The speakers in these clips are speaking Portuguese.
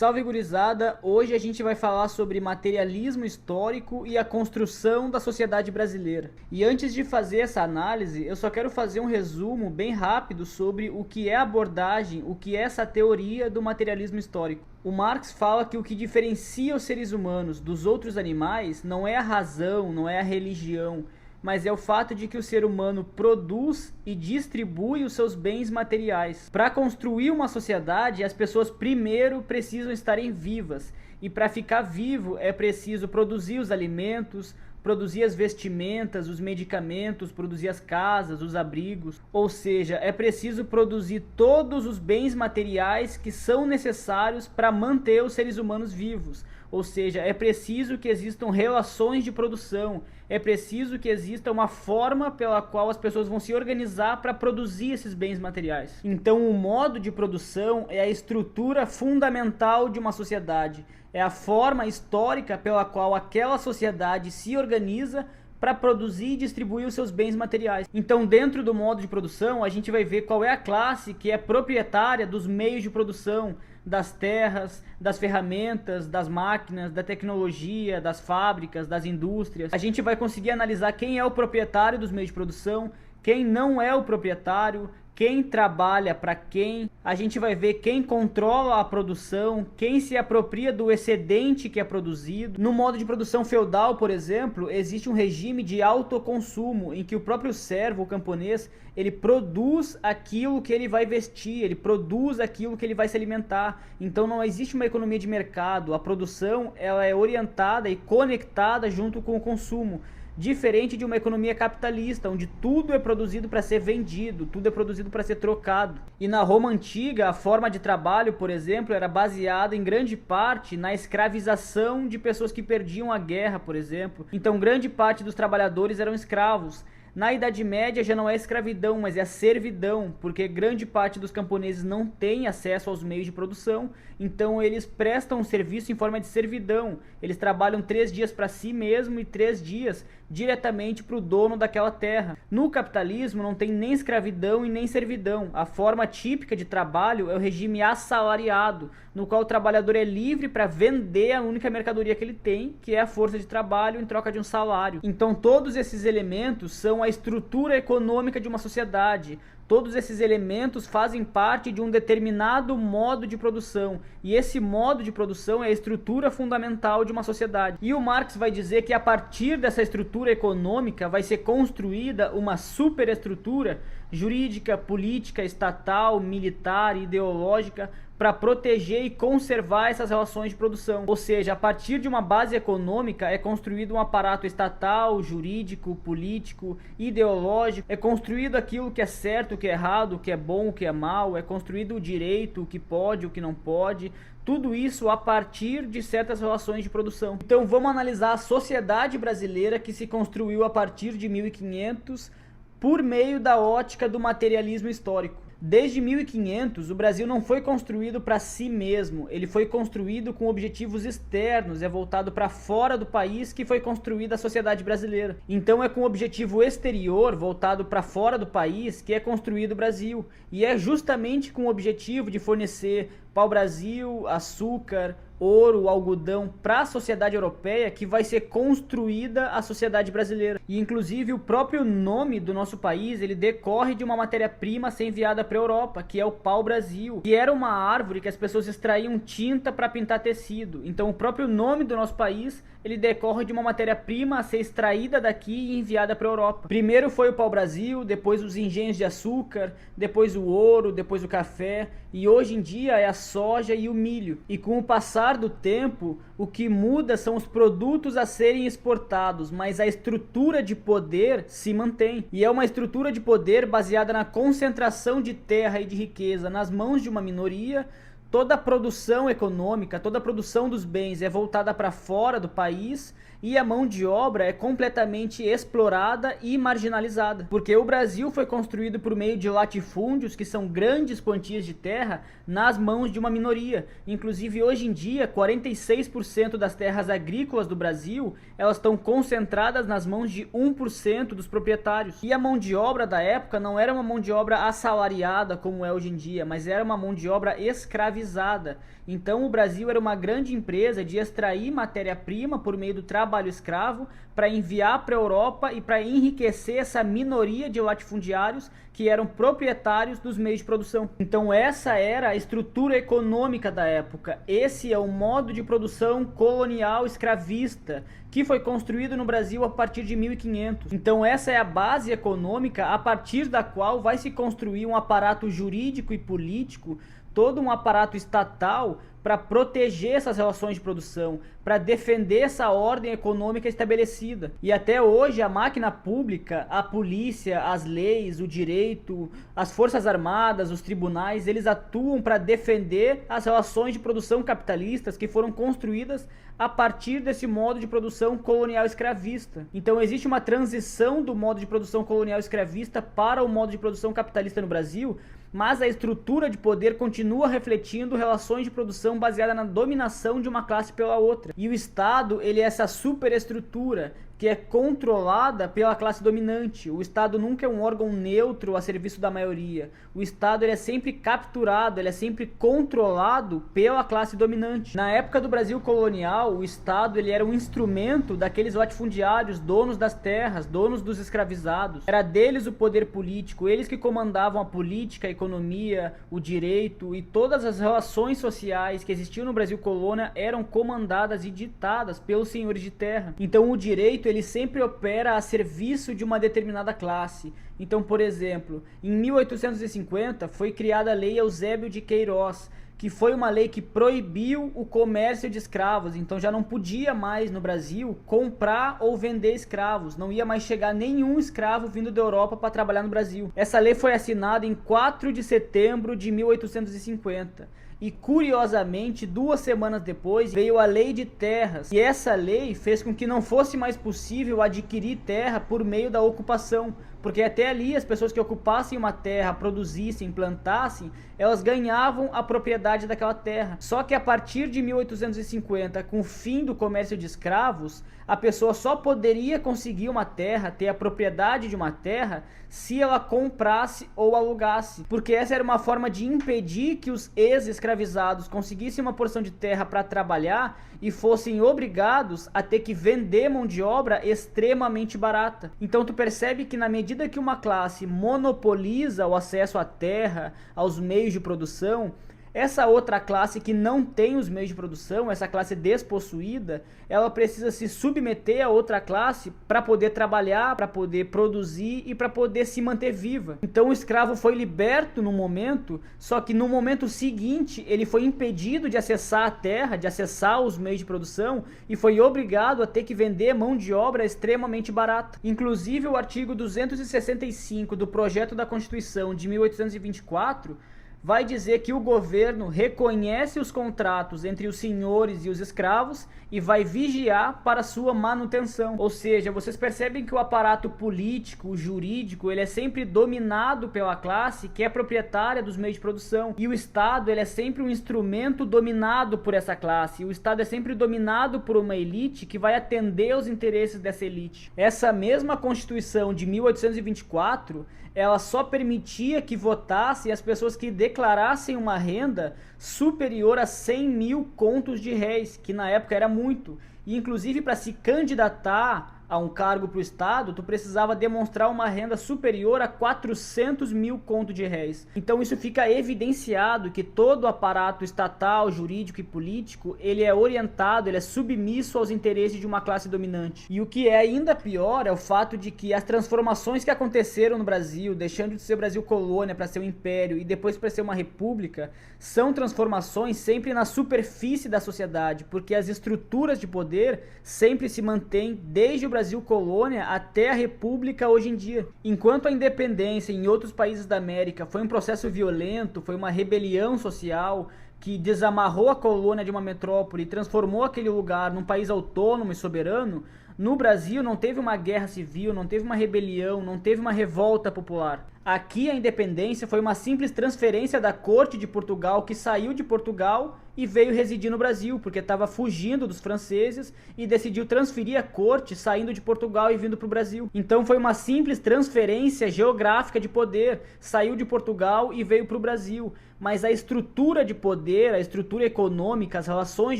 Salve gurizada! Hoje a gente vai falar sobre materialismo histórico e a construção da sociedade brasileira. E antes de fazer essa análise, eu só quero fazer um resumo bem rápido sobre o que é a abordagem, o que é essa teoria do materialismo histórico. O Marx fala que o que diferencia os seres humanos dos outros animais não é a razão, não é a religião, mas é o fato de que o ser humano produz e distribui os seus bens materiais. Para construir uma sociedade, as pessoas primeiro precisam estarem vivas, e para ficar vivo é preciso produzir os alimentos, produzir as vestimentas, os medicamentos, produzir as casas, os abrigos. Ou seja, é preciso produzir todos os bens materiais que são necessários para manter os seres humanos vivos. Ou seja, é preciso que existam relações de produção, é preciso que exista uma forma pela qual as pessoas vão se organizar para produzir esses bens materiais. Então, o modo de produção é a estrutura fundamental de uma sociedade, é a forma histórica pela qual aquela sociedade se organiza para produzir e distribuir os seus bens materiais. Então, dentro do modo de produção, a gente vai ver qual é a classe que é proprietária dos meios de produção, das terras, das ferramentas, das máquinas, da tecnologia, das fábricas, das indústrias. A gente vai conseguir analisar quem é o proprietário dos meios de produção, quem não é o proprietário, quem trabalha para quem. A gente vai ver quem controla a produção, quem se apropria do excedente que é produzido. No modo de produção feudal, por exemplo, existe um regime de autoconsumo, em que o próprio servo, o camponês, ele produz aquilo que ele vai vestir, ele produz aquilo que ele vai se alimentar. Então não existe uma economia de mercado, a produção ela é orientada e conectada junto com o consumo. Diferente de uma economia capitalista, onde tudo é produzido para ser vendido, tudo é produzido para ser trocado. E na Roma antiga, a forma de trabalho, por exemplo, era baseada em grande parte na escravização de pessoas que perdiam a guerra, por exemplo. Então, grande parte dos trabalhadores eram escravos. Na Idade Média já não é escravidão, mas é a servidão, porque grande parte dos camponeses não tem acesso aos meios de produção, então eles prestam um serviço em forma de servidão. Eles trabalham 3 dias para si mesmo e 3 dias diretamente para o dono daquela terra. No capitalismo não tem nem escravidão e nem servidão. A forma típica de trabalho é o regime assalariado, no qual o trabalhador é livre para vender a única mercadoria que ele tem, que é a força de trabalho em troca de um salário. Então todos esses elementos são a estrutura econômica de uma sociedade. Todos esses elementos fazem parte de um determinado modo de produção, e esse modo de produção é a estrutura fundamental de uma sociedade. E o Marx vai dizer que a partir dessa estrutura econômica vai ser construída uma superestrutura jurídica, política, estatal, militar, ideológica, para proteger e conservar essas relações de produção. Ou seja, a partir de uma base econômica é construído um aparato estatal, jurídico, político, ideológico, é construído aquilo que é certo, o que é errado, o que é bom, o que é mal, é construído o direito, o que pode, o que não pode. Tudo isso a partir de certas relações de produção. Então vamos analisar a sociedade brasileira que se construiu a partir de 1500 por meio da ótica do materialismo histórico. Desde 1500, o Brasil não foi construído para si mesmo, ele foi construído com objetivos externos, é voltado para fora do país que foi construída a sociedade brasileira. Então é com o objetivo exterior, voltado para fora do país, que é construído o Brasil. E é justamente com o objetivo de fornecer pau-brasil, açúcar, ouro, algodão para a sociedade europeia que vai ser construída a sociedade brasileira. E inclusive o próprio nome do nosso país, ele decorre de uma matéria-prima a ser enviada para a Europa, que é o pau-brasil, que era uma árvore que as pessoas extraíam tinta para pintar tecido. Então o próprio nome do nosso país, ele decorre de uma matéria-prima a ser extraída daqui e enviada para a Europa. Primeiro foi o pau-brasil, depois os engenhos de açúcar, depois o ouro, depois o café, e hoje em dia é a soja e o milho. E com o passar do tempo, o que muda são os produtos a serem exportados, mas a estrutura de poder se mantém. E é uma estrutura de poder baseada na concentração de terra e de riqueza nas mãos de uma minoria. Toda a produção econômica, toda a produção dos bens é voltada para fora do país e a mão de obra é completamente explorada e marginalizada. Porque o Brasil foi construído por meio de latifúndios, que são grandes quantias de terra, nas mãos de uma minoria. Inclusive, hoje em dia, 46% das terras agrícolas do Brasil, elas estão concentradas nas mãos de 1% dos proprietários. E a mão de obra da época não era uma mão de obra assalariada como é hoje em dia, mas era uma mão de obra escravizada. escravizada. Então o Brasil era uma grande empresa de extrair matéria-prima por meio do trabalho escravo para enviar para a Europa e para enriquecer essa minoria de latifundiários que eram proprietários dos meios de produção. Então essa era a estrutura econômica da época. Esse é o modo de produção colonial escravista que foi construído no Brasil a partir de 1500. Então essa é a base econômica a partir da qual vai se construir um aparato jurídico e político, todo um aparato estatal para proteger essas relações de produção, para defender essa ordem econômica estabelecida. E até hoje a máquina pública, a polícia, as leis, o direito, as forças armadas, os tribunais, eles atuam para defender as relações de produção capitalistas que foram construídas a partir desse modo de produção colonial escravista. Então existe uma transição do modo de produção colonial escravista para o modo de produção capitalista no Brasil, mas a estrutura de poder continua refletindo relações de produção baseada na dominação de uma classe pela outra. E o Estado, ele é essa superestrutura que é controlada pela classe dominante. O Estado nunca é um órgão neutro a serviço da maioria. O Estado, ele é sempre capturado, ele é sempre controlado pela classe dominante. Na época do Brasil colonial, o Estado, ele era um instrumento daqueles latifundiários, donos das terras, donos dos escravizados. Era deles o poder político, eles que comandavam a política, a economia, o direito, e todas as relações sociais que existiam no Brasil colônia eram comandadas e ditadas pelos senhores de terra. Então o direito, ele sempre opera a serviço de uma determinada classe. Então, por exemplo, em 1850 foi criada a Lei Eusébio de Queiroz, que foi uma lei que proibiu o comércio de escravos. Então já não podia mais no Brasil comprar ou vender escravos, não ia mais chegar nenhum escravo vindo da Europa para trabalhar no Brasil. Essa lei foi assinada em 4 de setembro de 1850. E curiosamente, 2 semanas depois, veio a Lei de Terras. E essa lei fez com que não fosse mais possível adquirir terra por meio da ocupação. Porque até ali as pessoas que ocupassem uma terra, produzissem, plantassem, elas ganhavam a propriedade daquela terra. Só que a partir de 1850, com o fim do comércio de escravos, a pessoa só poderia conseguir uma terra, ter a propriedade de uma terra, se ela comprasse ou alugasse. Porque essa era uma forma de impedir que os ex-escravizados conseguissem uma porção de terra para trabalhar e fossem obrigados a ter que vender mão de obra extremamente barata. Então tu percebe que na medida que uma classe monopoliza o acesso à terra, aos meios de produção, essa outra classe que não tem os meios de produção, essa classe despossuída, ela precisa se submeter a outra classe para poder trabalhar, para poder produzir e para poder se manter viva. Então o escravo foi liberto no momento, só que no momento seguinte ele foi impedido de acessar a terra, de acessar os meios de produção e foi obrigado a ter que vender mão de obra extremamente barata. Inclusive o artigo 265 do projeto da Constituição de 1824 vai dizer que o governo reconhece os contratos entre os senhores e os escravos e vai vigiar para sua manutenção. Ou seja, vocês percebem que o aparato político, jurídico, ele é sempre dominado pela classe que é proprietária dos meios de produção. E o Estado, ele é sempre um instrumento dominado por essa classe. E o Estado é sempre dominado por uma elite que vai atender aos interesses dessa elite. Essa mesma Constituição de 1824, ela só permitia que votassem as pessoas que declarassem uma renda superior a 100 mil contos de réis, que na época era muito. E inclusive para se candidatar a um cargo para o Estado, tu precisava demonstrar uma renda superior a 400 mil contos de réis. Então isso fica evidenciado que todo o aparato estatal, jurídico e político, ele é orientado, ele é submisso aos interesses de uma classe dominante. E o que é ainda pior é o fato de que as transformações que aconteceram no Brasil, deixando de ser Brasil colônia para ser um império e depois para ser uma república, são transformações sempre na superfície da sociedade, porque as estruturas de poder sempre se mantêm desde o Brasil colônia até a república hoje em dia. Enquanto a independência em outros países da América foi um processo violento, foi uma rebelião social que desamarrou a colônia de uma metrópole e transformou aquele lugar num país autônomo e soberano, no Brasil não teve uma guerra civil, não teve uma rebelião, não teve uma revolta popular. Aqui a independência foi uma simples transferência da corte de Portugal, que saiu de Portugal e veio residir no Brasil, porque estava fugindo dos franceses e decidiu transferir a corte saindo de Portugal e vindo para o Brasil. Então foi uma simples transferência geográfica de poder, saiu de Portugal e veio para o Brasil. Mas a estrutura de poder, a estrutura econômica, as relações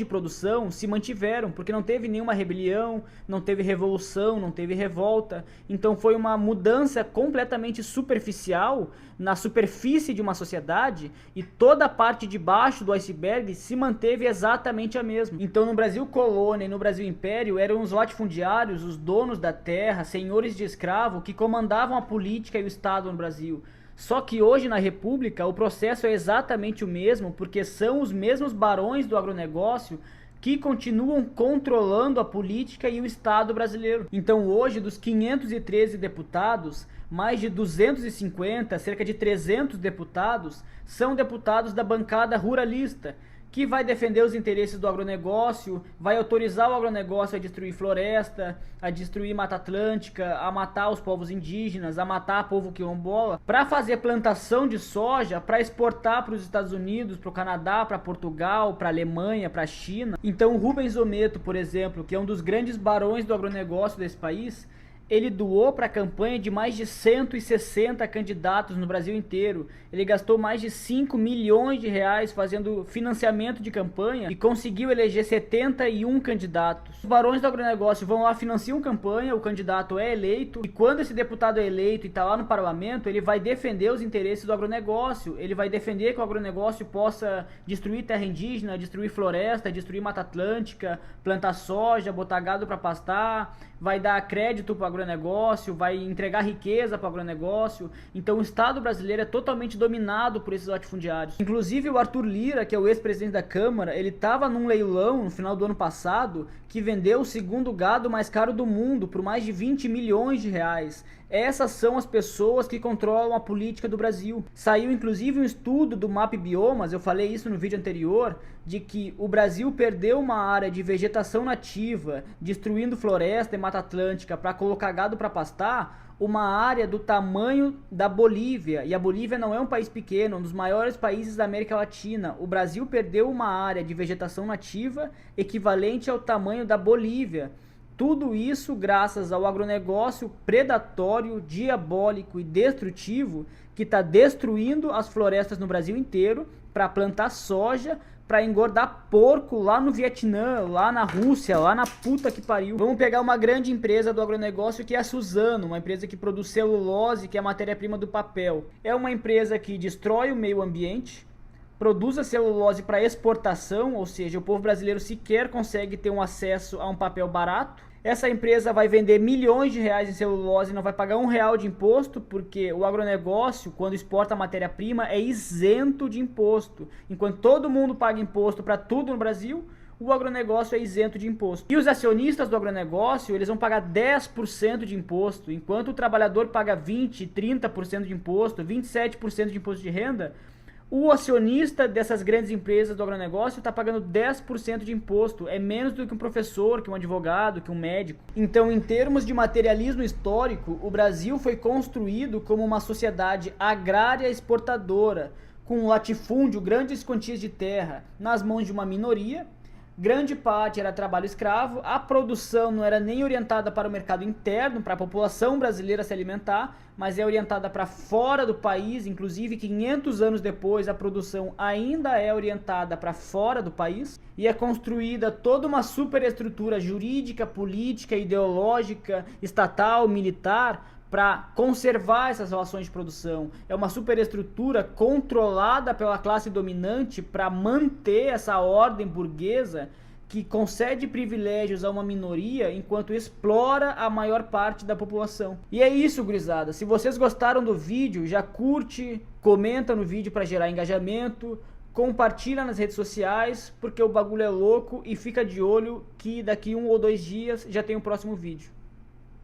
de produção se mantiveram, porque não teve nenhuma rebelião, não teve revolução, não teve revolta. Então foi uma mudança completamente superficial na superfície de uma sociedade, e toda a parte de baixo do iceberg se manteve exatamente a mesma. Então no Brasil colônia e no Brasil império eram os latifundiários, os donos da terra, senhores de escravo, que comandavam a política e o Estado no Brasil. Só que hoje na República o processo é exatamente o mesmo, porque são os mesmos barões do agronegócio que continuam controlando a política e o Estado brasileiro. Então hoje, dos 513 deputados, mais de 250, cerca de 300 deputados, são deputados da bancada ruralista, que vai defender os interesses do agronegócio, vai autorizar o agronegócio a destruir floresta, a destruir Mata Atlântica, a matar os povos indígenas, a matar o povo quilombola, para fazer plantação de soja, para exportar para os Estados Unidos, para o Canadá, para Portugal, para a Alemanha, para a China. Então o Rubens Ometo, por exemplo, que é um dos grandes barões do agronegócio desse país, ele doou para a campanha de mais de 160 candidatos no Brasil inteiro. Ele gastou mais de 5 milhões de reais fazendo financiamento de campanha e conseguiu eleger 71 candidatos. Os barões do agronegócio vão lá, financiam campanha, o candidato é eleito, e quando esse deputado é eleito e está lá no parlamento, ele vai defender os interesses do agronegócio. Ele vai defender que o agronegócio possa destruir terra indígena, destruir floresta, destruir Mata Atlântica, plantar soja, botar gado para pastar, vai dar crédito para o agronegócio, vai entregar riqueza para o agronegócio. Então o Estado brasileiro é totalmente dominado por esses latifundiários. Inclusive o Arthur Lira, que é o ex-presidente da Câmara, ele estava num leilão no final do ano passado que vendeu o segundo gado mais caro do mundo por mais de 20 milhões de reais. Essas são as pessoas que controlam a política do Brasil. Saiu inclusive um estudo do MAP Biomas, eu falei isso no vídeo anterior, de que o Brasil perdeu uma área de vegetação nativa, destruindo floresta e Mata Atlântica para colocar gado para pastar, uma área do tamanho da Bolívia. E a Bolívia não é um país pequeno, um dos maiores países da América Latina. O Brasil perdeu uma área de vegetação nativa equivalente ao tamanho da Bolívia. Tudo isso graças ao agronegócio predatório, diabólico e destrutivo que está destruindo as florestas no Brasil inteiro para plantar soja, para engordar porco lá no Vietnã, lá na Rússia, lá na puta que pariu. Vamos pegar uma grande empresa do agronegócio que é a Suzano, uma empresa que produz celulose, que é a matéria-prima do papel. É uma empresa que destrói o meio ambiente, produz a celulose para exportação, ou seja, o povo brasileiro sequer consegue ter um acesso a um papel barato. Essa empresa vai vender milhões de reais em celulose e não vai pagar R$1 de imposto, porque o agronegócio, quando exporta a matéria-prima, é isento de imposto. Enquanto todo mundo paga imposto para tudo no Brasil, o agronegócio é isento de imposto. E os acionistas do agronegócio, eles vão pagar 10% de imposto, enquanto o trabalhador paga 20%, 30% de imposto, 27% de imposto de renda. O acionista dessas grandes empresas do agronegócio está pagando 10% de imposto. É menos do que um professor, que um advogado, que um médico. Então, em termos de materialismo histórico, o Brasil foi construído como uma sociedade agrária exportadora, com latifúndio, grandes quantias de terra nas mãos de uma minoria. Grande parte era trabalho escravo, a produção não era nem orientada para o mercado interno, para a população brasileira se alimentar, mas é orientada para fora do país. Inclusive 500 anos depois a produção ainda é orientada para fora do país, e é construída toda uma superestrutura jurídica, política, ideológica, estatal, militar, para conservar essas relações de produção. É uma superestrutura controlada pela classe dominante para manter essa ordem burguesa que concede privilégios a uma minoria enquanto explora a maior parte da população. E é isso, gurizada. Se vocês gostaram do vídeo, já curte, comenta no vídeo para gerar engajamento, compartilha nas redes sociais, porque o bagulho é louco, e fica de olho que daqui 1 ou 2 dias já tem o próximo vídeo.